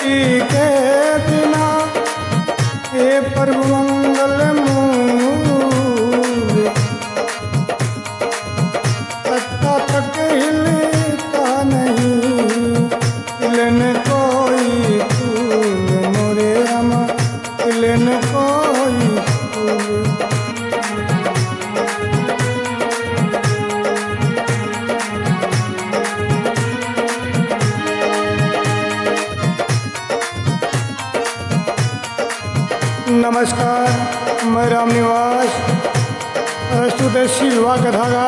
भक्ति के बिना हे प्रभु मंगल मूल पत्ता तक हिलता नहीं हिलन कोई फूल मोरे राम हिलन कोई फूल। नमस्कार, मैं राम निवास अष्टोदशी विवाह कथा का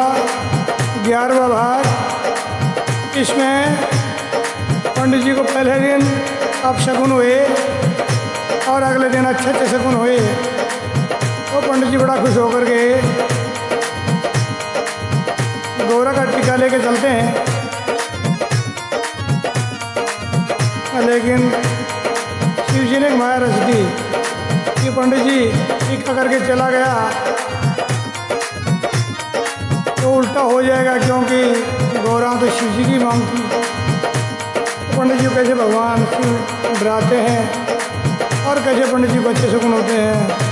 11वां भाग। इसमें पंडित जी को पहले दिन अपशगुन हुए और अगले दिन अच्छे अच्छे शगुन हुए तो पंडित जी बड़ा खुश होकर के गौरा का टीका लेके चलते हैं। लेकिन शिव जी ने माया रच दी कि पंडित जी टीका करके चला गया तो उल्टा हो जाएगा, क्योंकि गौरा तो शिव जी की मांग थी। तो पंडित जी को कैसे भगवान शिव डराते हैं और कैसे पंडित जी को अच्छे शगुन होते हैं।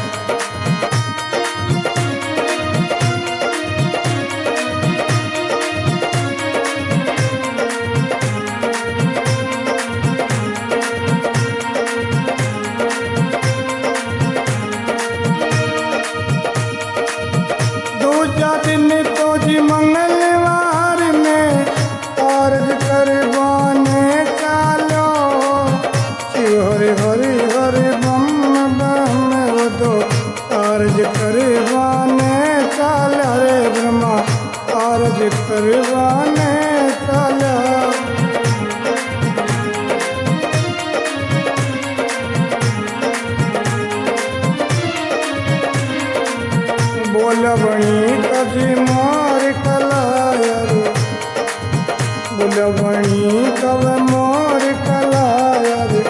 दिन तो जी मंगलवार में अर्ज करवाने चालो शिव हरे हरे हरे बम बम वो तो अर्ज करवाने चाल हरे ब्रह्मा अर्ज करवाने चालो। बोल बणी कभी मोर कलायरू बोल बणी कब मोर कलायरू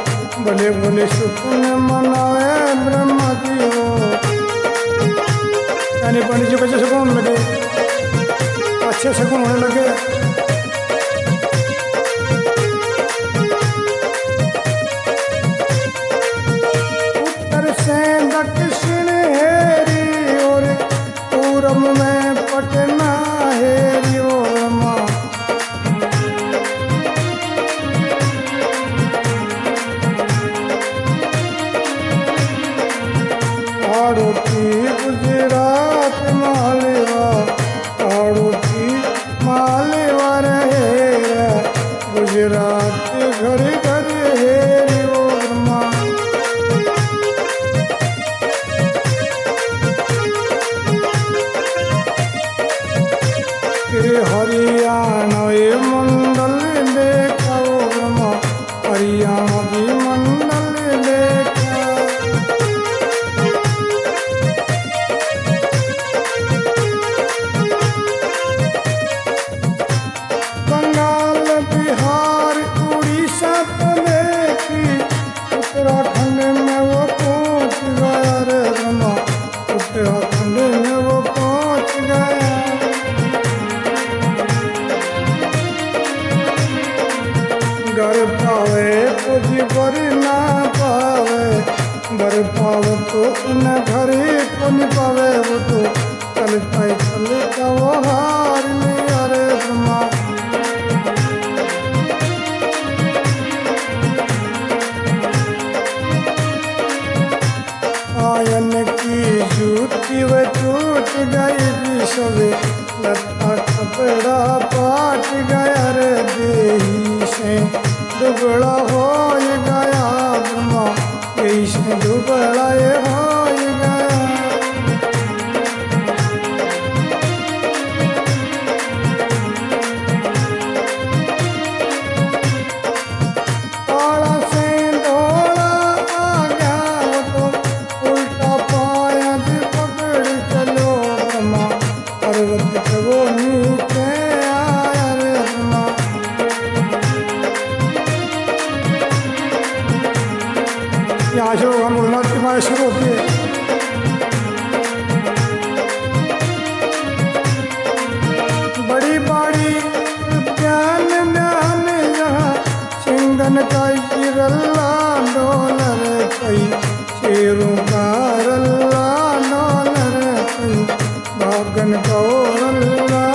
बोले बोले सुकून मनावे ब्रह्मा जी हो। यानी पंडित जी को अच्छे सुकून लगे, अच्छे सुकून होने लगे। उत्तर से दक्षिण हेरी और पूरब में पटना हेरी और माँ आड़ोटी गुजरात मालवा आड़ोटी मालवा रहे गुजरात घर घर हेरी और माँ। हरियाणा ये मंडल देखा ओ ब्रह्मा हरियाणा की मंडल देखा। बंगाल बिहार उड़ीसा तो देखी उत्तराखंड में वो पहुँच गया रे ब्रह्मा उत्तराखंड में वो पहुँच गया। घर पावे कुछ बर ना पावे घर पावे तो उन घर को नहीं पावे वो तो चलता ही चलता वो हार लिया रे ब्रह्मा। आयन की जूती व टूट गई सवे लता कपड़ा पाट गया रे देही से दुबड़ा हो गया ब्रह्मा यही से दुबड़ा ये हो गया। काला से धोला आ गया वो तो उल्टा पाया पकड़ चलो ब्रह्मा पर्वत पे वो नीचे आया रे ब्रह्मा। यहाँ से भगवान भोलेनाथ की माया शुरू होती है। बड़ी बड़ी ज्ञान ज्ञान यहाँ सिंगन का चिरल्ला फेरू कारल्ला डॉलर भागन कौरल्ला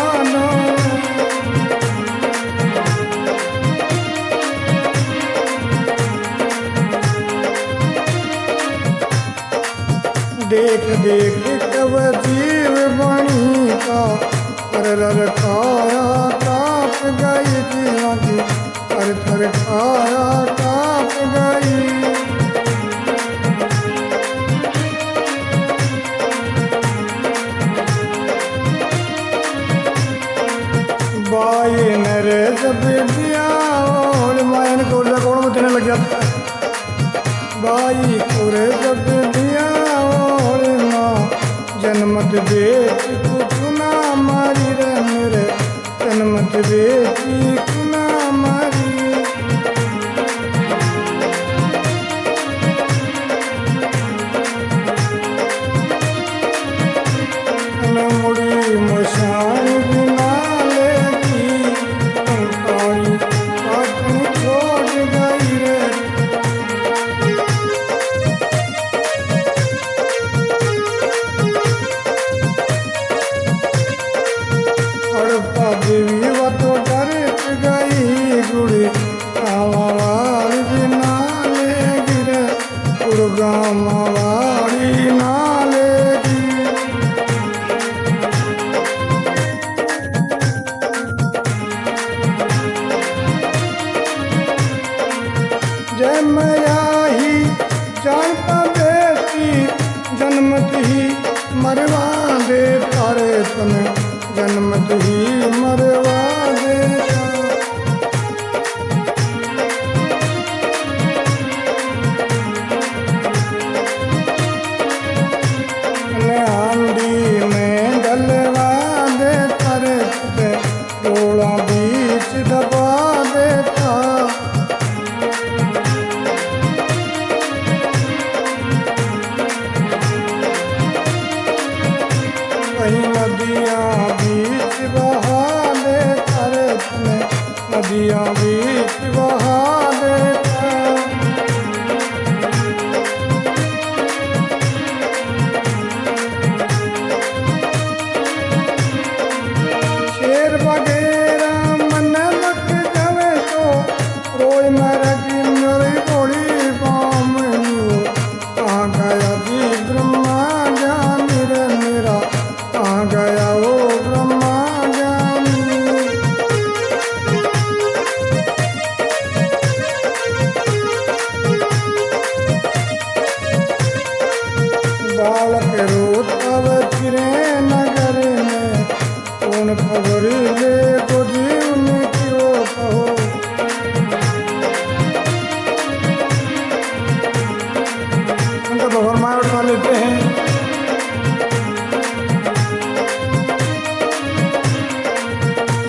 देख देख कब जीव बणी का थर खाया काप गई जीवा की थर थर खाया काप गई। बाई नरे जब दिया और मायन को कौन में देने लग जाता है। बाई पूरे जब दिया और माँ जन्मत बेटी कुना मारी रे मेरे जन्मत बेटी कुना मारी। मुड़ी मशान बिना लेती कंकाड़ी काटनी छोड़ गई रे। देवी वो तो डर गई गुड़ी कामावाली बिना ले गिरे गुड़गामावाली ना लेगी। जय मैया ही जानता बेटी जन्मत ही मरवा दे तारे तने जन्मत ही मरवा देता। आंधी में डलवा दे तारे तुझे डोला बीच दबा देता। कहीं नदियाँ बीच बहा दे तारे तने नदियाँ बीच बहा देता। शेर वगैरह मन लग जावे तो रोज मरगी मेरी बड़ी बाम कहाँ गया जी ब्रह्मा जानी रे मेरा कहाँ गया वो ब्रह्मा जानी। बालक रोतव फिरे नगर में कौन खबर ले को जीवन क्यों कहो। उनका भगवान माया उठा लेते हैं।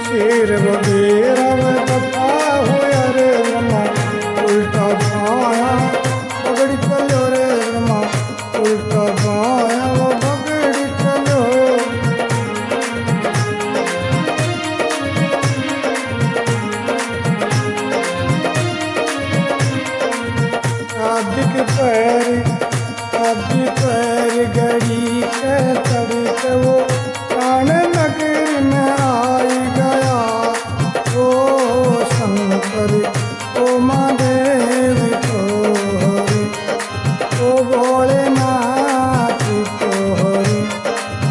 शेर वगैरह दफा हो रे ब्रह्मा उल्टा पाया पगड़ी चलो रे ब्रह्मा उल्टा पाया वो पगड़ी चलो। आदि पैर गड़ी के तड़क वो प्राण नगर में आई गया। ओ शंकर ओ महादेव तोहरी ओ भोलेनाथ तोहरी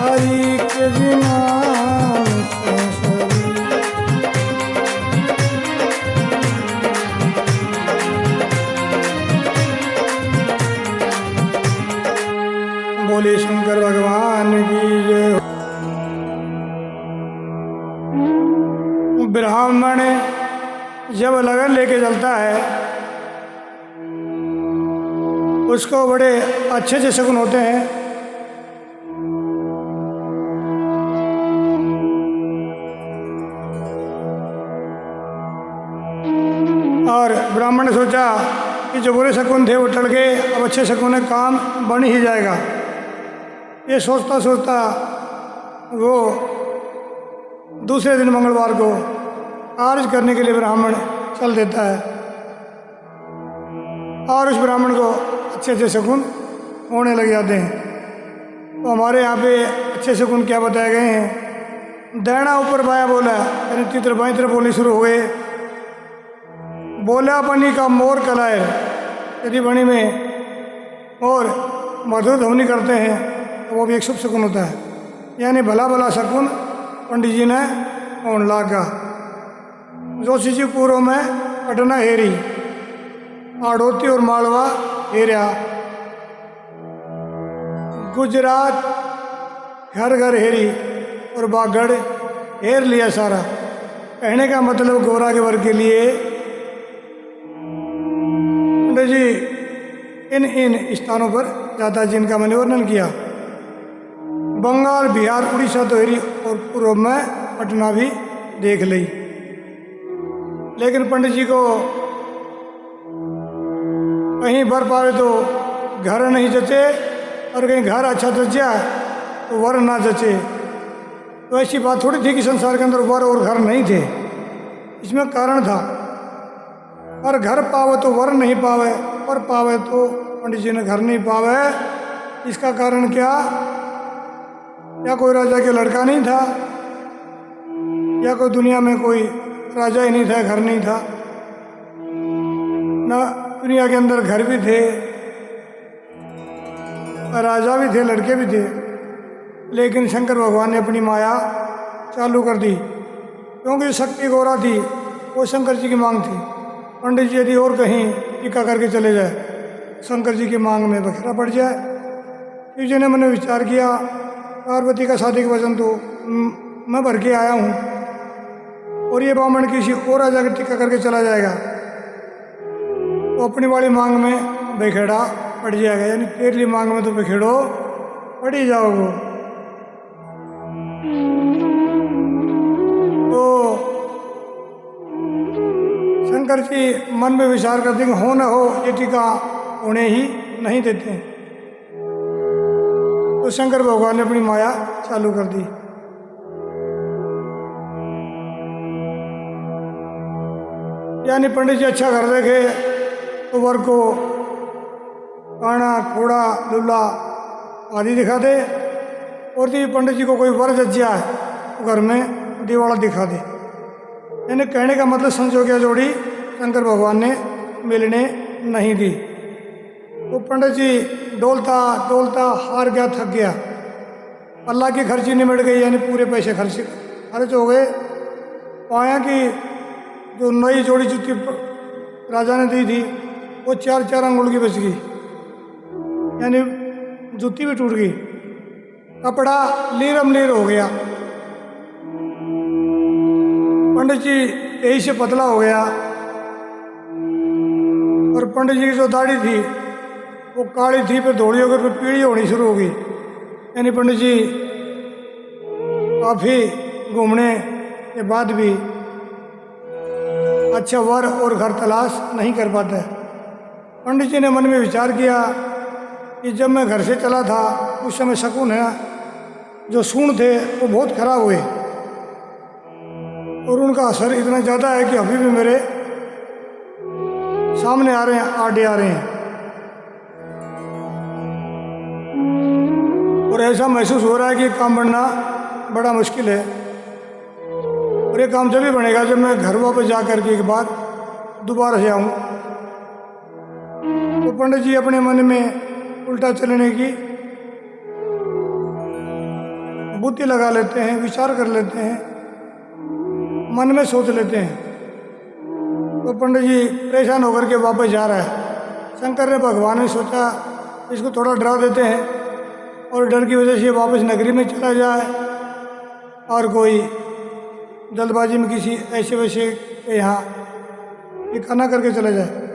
हरि के नाम से सरी। बोले शंकर भगवान की जय। ब्राह्मण जब लगन लेके चलता है उसको बड़े अच्छे से शगुन होते हैं। और ब्राह्मण ने सोचा कि जो बुरे शकुन थे वो टल गए, अब अच्छे शकुन है, काम बन ही जाएगा। ये सोचता सोचता वो दूसरे दिन मंगलवार को आरज करने के लिए ब्राह्मण चल देता है और उस ब्राह्मण को अच्छे अच्छे शकुन होने लग जाते हैं। तो हमारे यहाँ पे अच्छे से गुण क्या बताए गए हैं। दैना ऊपर बाया बोला, यानी तितर बाई तरफ बोलने शुरू हो गए। बोला बनी का मोर कलाए, यदि बनी में और मधुर ध्वनि करते हैं तो वो भी एक शुभ शकुन होता है, यानी भला भला शकुन पंडित जी ने होने लगा। जोशी जी पूर्व में पटना हेरी, आड़ोती और मालवा हेरिया, गुजरात घर घर हेरी और बागड़ हेर लिया सारा। कहने का मतलब गोरा के वर्ग के लिए पंडित जी इन इन स्थानों पर जाता जिनका मैंने वर्णन किया। बंगाल, बिहार, उड़ीसा तो हेरी और पूर्व में पटना भी देख ली। लेकिन पंडित जी को कहीं वर पावे तो घर नहीं जचे, और कहीं घर अच्छा जच जाए तो वर ना जचे। तो ऐसी बात थोड़ी थी कि संसार के अंदर वर और घर नहीं थे, इसमें कारण था। पर घर पावे तो वर नहीं पावे, वर पावे तो पंडित जी ने घर नहीं पावे। इसका कारण क्या? या कोई राजा के लड़का नहीं था, या कोई दुनिया में कोई राजा ही नहीं था, घर नहीं था। ना दुनिया के अंदर घर भी थे, राजा भी थे, लड़के भी थे, लेकिन शंकर भगवान ने अपनी माया चालू कर दी। क्योंकि शक्ति गौरा थी, वो शंकर जी की मांग थी। पंडित जी यदि और कहीं टीका करके चले जाए, शंकर जी की मांग में बखेरा पड़ जाए। शिव जी ने मैंने विचार किया, पार्वती का शादी का वचन तो मैं भर के आया हूँ, और ये ब्राह्मण किसी और राजा का टीका करके चला जाएगा तो अपनी वाली मांग में बखेड़ा पड़ जाएगा, यानी तेरली मांग में तो बखेड़ो पड़ ही जाओगे। तो शंकर जी मन में विचार करते हैं हो न हो ये टीका होने ही नहीं देते। तो शंकर भगवान ने अपनी माया चालू कर दी। यानी पंडित जी अच्छा कर देखे तो वर को काना, खोड़ा, लुल्ला आदि दिखा दे, और यदि पंडित जी को कोई वर जच जाए तो घर में दिवाला दिखा दे। यानी कहने का मतलब संजोगिया जोड़ी शंकर भगवान ने मिलने नहीं दी। तो पंडित जी डोलता डोलता हार गया, थक गया, अल्लाह की खर्ची निमट गई, यानी पूरे पैसे खर्च हो गए। पाया कि जो नई जोड़ी जूती राजा ने दी थी वो 4-4 अंगुल की बच गई, यानी जूती भी टूट गई। कपड़ा लीरम लीर हो गया। पंडित जी यही से पतला हो गया, और पंडित जी की जो दाढ़ी थी वो काली थी, फिर धोड़ी होकर फिर पीली होनी शुरू हो गई। यानी पंडित जी काफ़ी घूमने के बाद भी अच्छा वर और घर तलाश नहीं कर पाते। पंडित जी ने मन में विचार किया कि जब मैं घर से चला था उस समय शकुन है जो सूंड थे वो बहुत खराब हुए, और उनका असर इतना ज़्यादा है कि अभी भी मेरे सामने आ रहे हैं, आड़े आ रहे हैं। और ऐसा महसूस हो रहा है कि काम बनना बड़ा मुश्किल है, और ये काम जब भी बनेगा जब मैं घर वापस जा कर के एक बार दोबारा से आऊँ। तो पंडित जी अपने मन में उल्टा चलने की बुद्धि लगा लेते हैं, विचार कर लेते हैं, मन में सोच लेते हैं। तो पंडित जी परेशान होकर के वापस जा रहा है। शंकर ने भगवान ने सोचा इसको थोड़ा डरा देते हैं, और डर की वजह से वापस नगरी में चला जाए, और कोई जल्दबाजी में किसी ऐसे वैसे के यहाँ टिका ना करके चला जाए।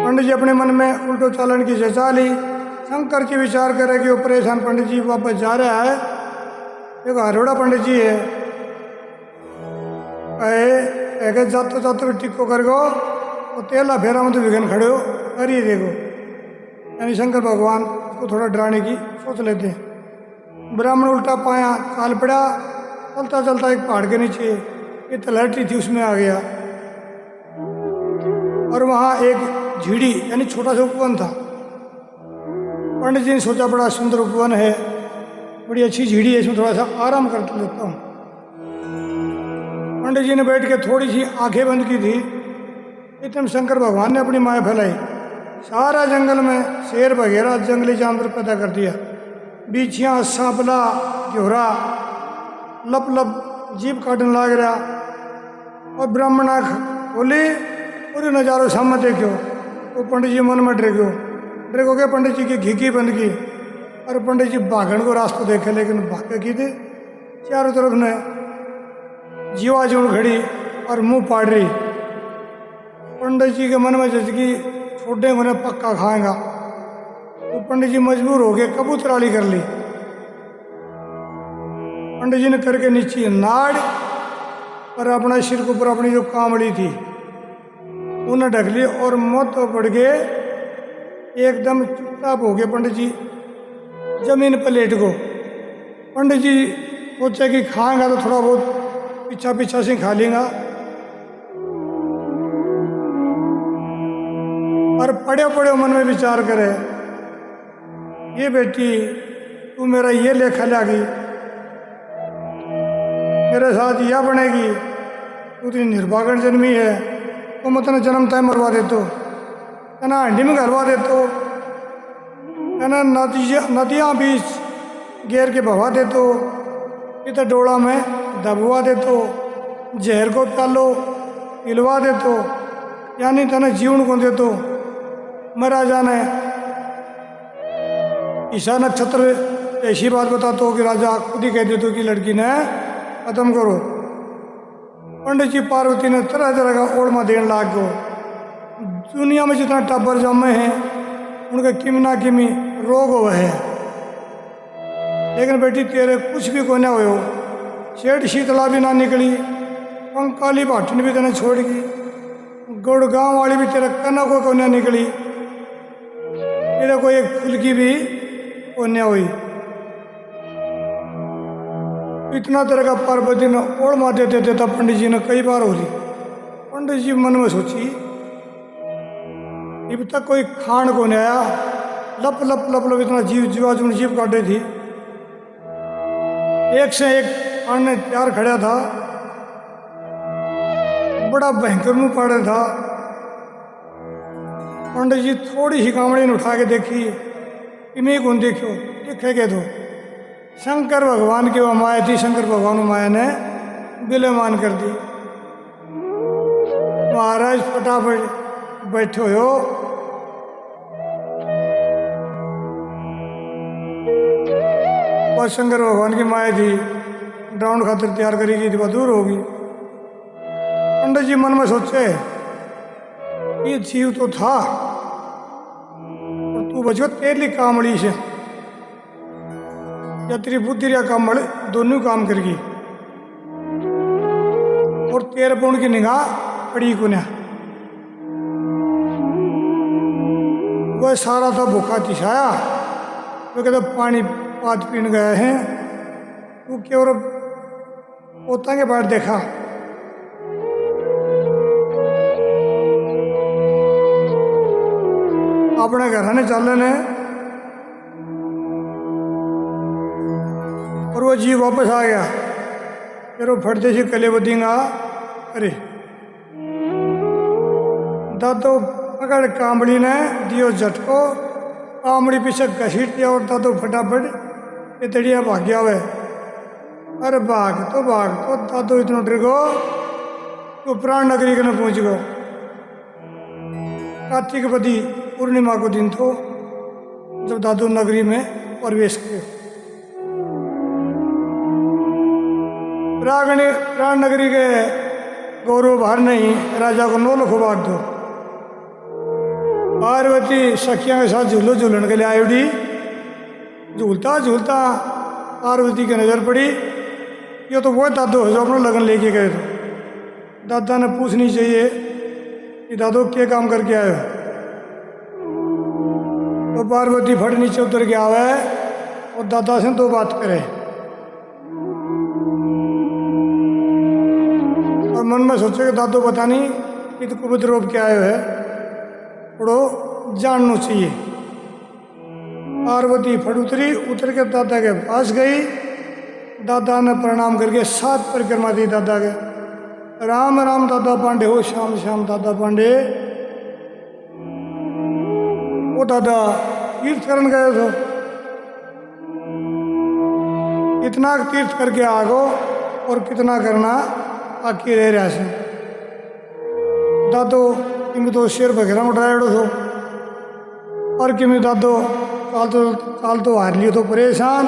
पंडित जी अपने मन में उल्टो चालन की जचा ली। शंकर जी विचार करे कि वो परेशान पंडित जी वापस जा रहा है, एक हरोड़ा पंडित जी है, अरे जाते जाते टिक्को कर गो तो तेला फेरा में तो विघन खड़े हो करिए देखो। यानी शंकर भगवान उसको थोड़ा डराने की सोच लेते हैं। ब्राह्मण उल्टा पाया चाल पड़ा, चलता चलता एक पहाड़ के नीचे ये तलहटी थी उसमें आ गया। और वहाँ एक झीड़ी यानी छोटा सा उपवन था। पंडित जी ने सोचा बड़ा सुंदर उपवन है, बड़ी अच्छी झीड़ी है, इसमें थोड़ा सा आराम कर लेता हूँ। पंडित जी ने बैठ के थोड़ी सी आंखें बंद की थी, इतने शंकर भगवान ने अपनी माया फैलाई, सारा जंगल में शेर वगैरह जंगली जानवर पैदा कर दिया। बिछियाँ, सांपला, घोड़ा लप लप जीप काटने लग रहा। और ब्राह्मण आँख खोली और ये नज़ारो सामने देखो। वो पंडित जी मन में डर गए, पंडित जी की घीकी बंद की। और पंडित जी भागण को रास्ता देखे, लेकिन भागे की थे चारों तरफ ने जीवा जोड़ खड़ी और मुंह पाड़ रही। पंडित जी के मन में जैसे छोटे उन्हें पक्का खाएगा, तो पंडित जी मजबूर हो गए कबूतराली कर ली। पंडित जी ने करके नीचे नाड़ और अपना सिर के ऊपर अपनी जो कामड़ी थी उन्हें ढक ली और मौत तो पड़ गए, एकदम चुपचाप हो गए। पंडित जी जमीन पर लेट गो। पंडित जी सोचे कि खाएंगा तो थोड़ा बहुत पीछा पीछा से खा लेगा। और पड़े पड़े मन में विचार करे, ये बेटी तू मेरा ये लेखा लागी, मेरे साथ यह बनेगी, तू तो निर्भागण जन्मी है, तो मतलब जन्म तय मरवा दे, तो कहना हंडी में घरवा दे, तो कहना नदियाँ बीच घेर के बहा दे, तो इधर डोला में दबवा दे, तो जहर को प्यालो पिलवा दे, तो यानी तने जीवन को दे, तो मरा जाने ईशा नक्षत्र ऐसी बात बताता हो कि राजा खुद ही कह देते कि लड़की ने खत्म करो। पंडित जी पार्वती ने तरह तरह का ओढ़मा देने लाग गो। दुनिया में जितना टब्बर जमे हैं उनका किमी ना किमी रोग हो है, लेकिन बेटी तेरे कुछ भी को ना हो। सेठ शीतला भी ना निकली, पंकाली भाटन भी तेने छोड़ गई, गुड़गांव वाली भी तेरे कना को ना निकली, तेरे को एक फूल की भी कोन्या हुई। इतना तरह का पार्वती ने ओढ़मा देते थे, तब पंडित जी ने कई बार हो ली। पंडित जी मन में सोची अब तक कोई खान को नहीं आया, लप लप लप लप इतना जीवा जीव काटे थी। एक से एक खान ने तैयार खड़ा था, बड़ा भयंकर मुंह पाड़ा था। पंडित जी थोड़ी सी कामड़ी ने उठा के देखी, इमें कौन देखो देखे के तो शंकर भगवान की वह माया थी। शंकर भगवान माया ने विलयमान कर दी। महाराज फटाफट बैठो हो, और शंकर भगवान की माया थी ड्राउंड खातिर तैयार करेगी थी, वह दूर होगी। पंडित जी मन में सोचे ये जीव तो था और तू बचो तेरी कामड़ी से, या तेरी बुद्धि या कामड़ दोनों काम करेगी, और तेरे पौन की निगाह पड़ी को ना। वह सारा था भूखा तिशाया, वो कहते पानी पात पीन गए हैं, तू केवल पोता के बाहर देखा। अपने घर ने चल ने, और वो जीव वापस आ गया। फिर वो फटते से कले बदीगा, अरे दादो पकड़ कामड़ी ने दियो झटको, कामड़ी पीछे घसीट दिया और दादो फटाफट इतड़िया भाग गया। वे अरे भाग तो दादो इतना डर गो तो प्राण नगरी के न पहुंच गो। कार्तिक बदी पूर्णिमा को दिन तो जब दादो नगरी में प्रवेश किए। प्राण नगरी के गौरव बाहर नहीं, राजा को नौ लखो बांट दो। पार्वती सखिया के साथ झूलो झूलन के लिए आई उड़ी। झूलता झूलता पार्वती की नजर पड़ी, ये तो वो दादो है जो अपना लगन लेके गए थे। दादा ने पूछनी चाहिए कि दादो क्या काम करके आए हो। तो पार्वती फट नीचे उतर के आवे और दादा से दो बात करे। मन में सोचे कि दादो पता नहीं इत कुबत रोप के आयो है, थोड़ो जानना चाहिए। पार्वती फट उतरी, उतर के दादा के पास गई। दादा ने प्रणाम करके 7 परिक्रमा दी दादा के। राम राम दादा पांडे हो, श्याम श्याम दादा पांडे। वो दादा तीर्थ करन गए थे, कितना तीर्थ करके आगो और कितना करना बाकी रह रहा से। दादो किमी तो शेर बघेरा में डराइडो थो, और किमी दादो काल तो हार लियो तो परेशान।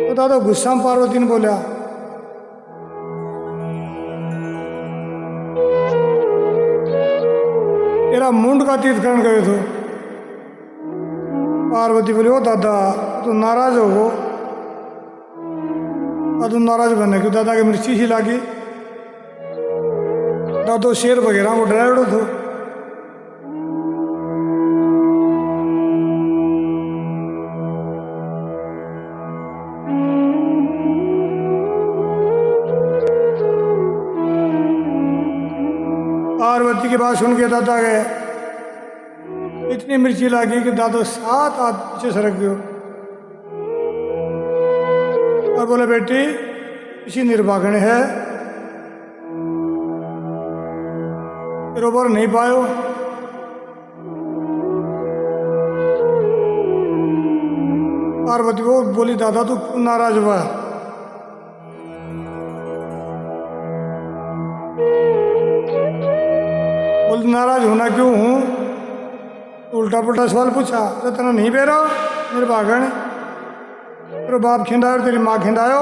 तो दादो गुस्सा में पार्वती ने बोला, तेरा मुंड का तीर्थ करण गए थे। पार्वती बोली, ओ दादा तू नाराज हो गो। तू नाराज बने क्यों? दादा के मिर्ची ही लागी। दादो शेर वगैरह को डराइडो थो। पार्वती की बात सुन के दादा गए, इतनी मिर्ची लागी कि दादो 7 हाथ पीछे सरक गयो और बोले, बेटी इसी निर्भागण है, बरोबर नहीं पायो। पार्वती को बोली, दादा तू क्यों नाराज हुआ? बोल, नाराज होना क्यों हूँ? उल्टा पुल्टा सवाल पूछा। तो तेना नहीं बेरो निर्भागण, तेरा बाप खिंडायो, तेरी माँ खिंडायो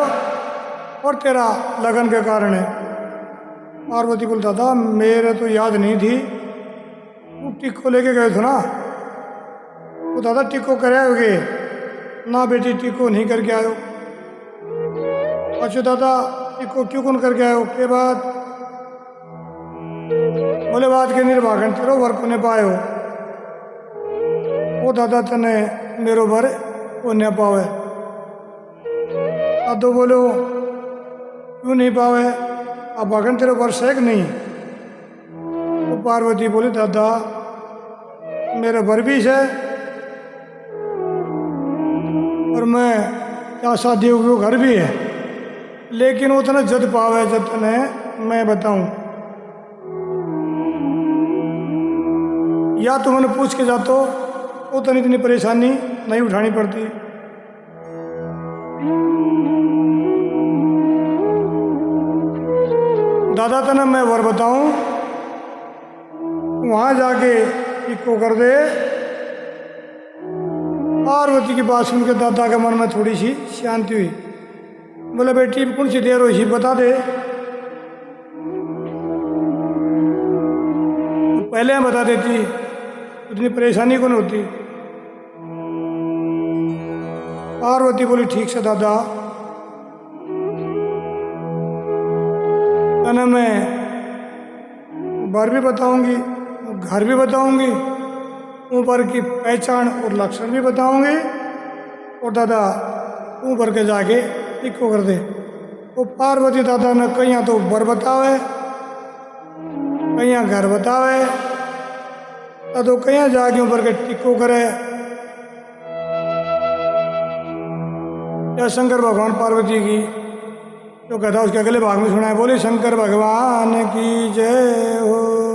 और तेरा लगन के कारण है। पार्वती बोल, दादा मेरे तो याद नहीं थी, तू टिक्को लेके गए थे ना। तो दादा टिक्को करे होगे ना? बेटी टिक्को नहीं करके आयो। अच्छा दादा टिक्को क्यों कौन करके आयो? के बाद बोले, बात के निर्भागण तेरो वर को ने पायो। वो दादा तने मेरो भर वो न पावे। दादो बोलो, क्यों नहीं पावे? अब भागन तेरे वर्ष है कि नहीं? तो पार्वती बोली, दादा मेरा भर भी है और मैं क्या शादी हो घर भी है, लेकिन उतना जद पावे जतने मैं बताऊं। या तुमने पूछ के जातो वो तो इतनी परेशानी नहीं उठानी पड़ती। दादा तना मैं वर बताऊं, वहां जाके इको कर दे। पार्वती की बात सुन के दादा के मन में थोड़ी सी शांति हुई। बोले, बेटी कौन सी देर हुई बता दे। पहले मैं बता देती, इतनी परेशानी कौन होती। पार्वती बोली, ठीक से दादा, तने मैं बार भी बताऊंगी, घर भी बताऊंगी, ऊपर की पहचान और लक्षण भी बताऊंगी, और दादा ऊपर के जाके टिक्को कर दे। वो पार्वती दादा ने कहीं तो बर बतावे, कहीं घर बतावे, तो कहीं जाके ऊपर के टिक्को करे। या शंकर भगवान पार्वती की जो कथा उसके अगले भाग में सुना है। बोले शंकर भगवान की जय हो।